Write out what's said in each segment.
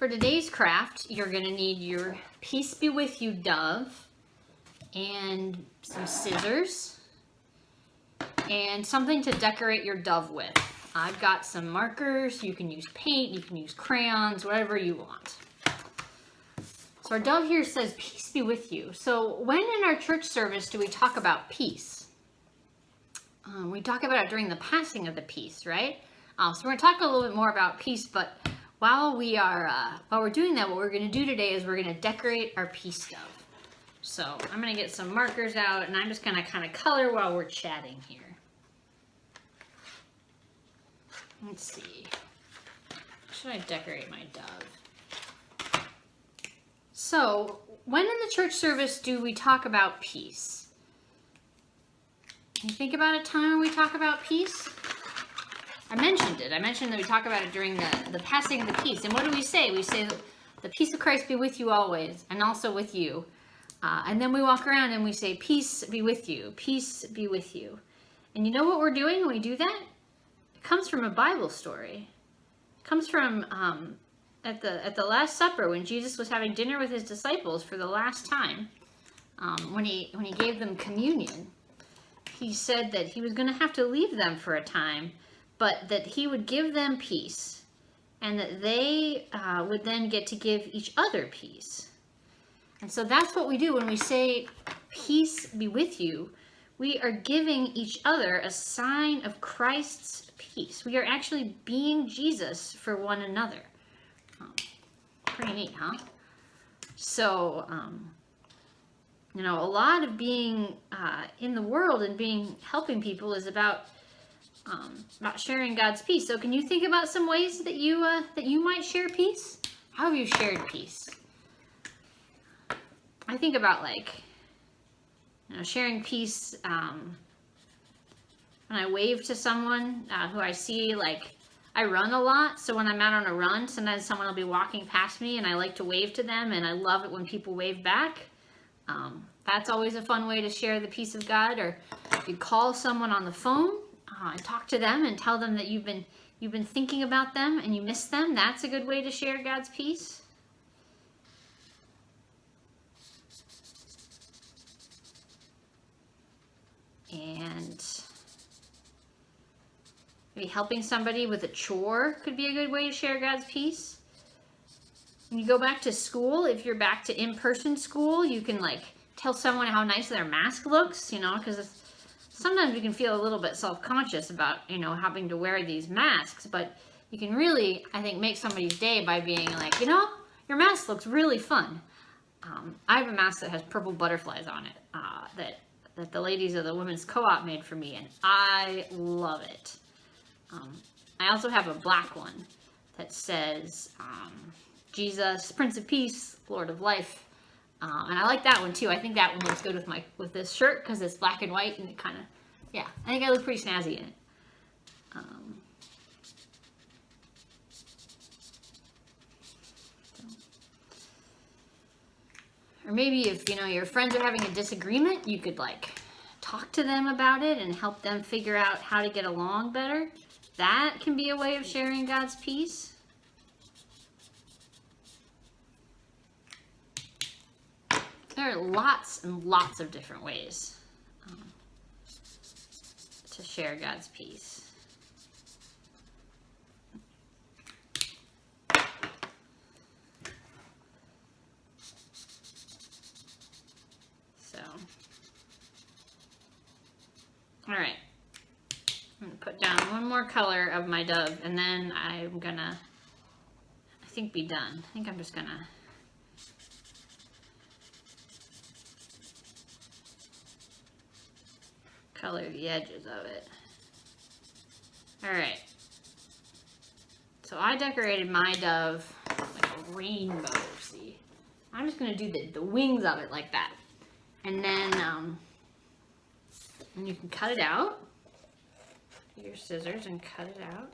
For today's craft, you're going to need your Peace Be With You dove and some scissors and something to decorate your dove with. I've got some markers. You can use paint, you can use crayons, whatever you want. So our dove here says, peace be with you. So when in our church service do we talk about peace? We talk about it during the passing of the peace, right? So we're going to talk a little bit more about peace, but while we're doing that, what we're going to do today is we're going to decorate our peace dove. So I'm going to get some markers out, and I'm just going to kind of color while we're chatting here. Let's see. How should I decorate my dove? So, when in the church service do we talk about peace? Can you think about a time when we talk about peace? I mentioned it. I mentioned that we talk about it during the passing of the peace. And what do we say? We say, the peace of Christ be with you always, and also with you. And then we walk around and we say, peace be with you. Peace be with you. And you know what we're doing when we do that? It comes from a Bible story. It comes from at the Last Supper, when Jesus was having dinner with his disciples for the last time. When he gave them communion, he said that he was going to have to leave them for a time, but that he would give them peace, and that they would then get to give each other peace. And so that's what we do when we say, peace be with you. We are giving each other a sign of Christ's peace. We are actually being Jesus for one another. Pretty neat, huh? So, you know, a lot of being in the world and helping people is about sharing God's peace. So can you think about some ways that you might share peace? How have you shared peace? I think about, like, you know, sharing peace when I wave to someone who I see. Like, I run a lot, so when I'm out on a run, sometimes someone will be walking past me and I like to wave to them, and I love it when people wave back. That's always a fun way to share the peace of God. Or if you call someone on the phone and talk to them and tell them that you've been thinking about them and you miss them, that's a good way to share God's peace. And maybe helping somebody with a chore could be a good way to share God's peace. When you go back to school, if you're back to in-person school, you can, like, tell someone how nice their mask looks, you know, because sometimes we can feel a little bit self-conscious about, you know, having to wear these masks, but you can really, I think, make somebody's day by being like, you know, your mask looks really fun. I have a mask that has purple butterflies on it that the ladies of the Women's Co-op made for me, and I love it. I also have a black one that says, Jesus, Prince of Peace, Lord of Life. And I like that one too. I think that one looks good with this shirt because it's black and white, and it kind of, yeah, I think I look pretty snazzy in it. Or maybe if, you know, your friends are having a disagreement, you could, like, talk to them about it and help them figure out how to get along better. That can be a way of sharing God's peace. There are lots and lots of different ways to share God's peace. So, all right. I'm going to put down one more color of my dove, and then I'm going to, I think, be done. I think I'm just going to color the edges of it. Alright. So I decorated my dove like a rainbow, see? I'm just going to do the wings of it like that. And then and you can cut it out. Get your scissors and cut it out.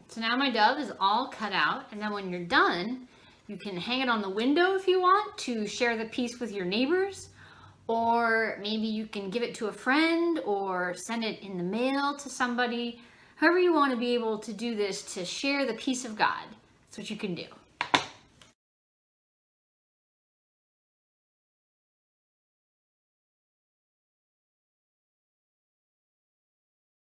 So now my dove is all cut out, and then when you're done, you can hang it on the window if you want to share the piece with your neighbors, or maybe you can give it to a friend or send it in the mail to somebody. However you want to be able to do this to share the peace of God, that's what you can do.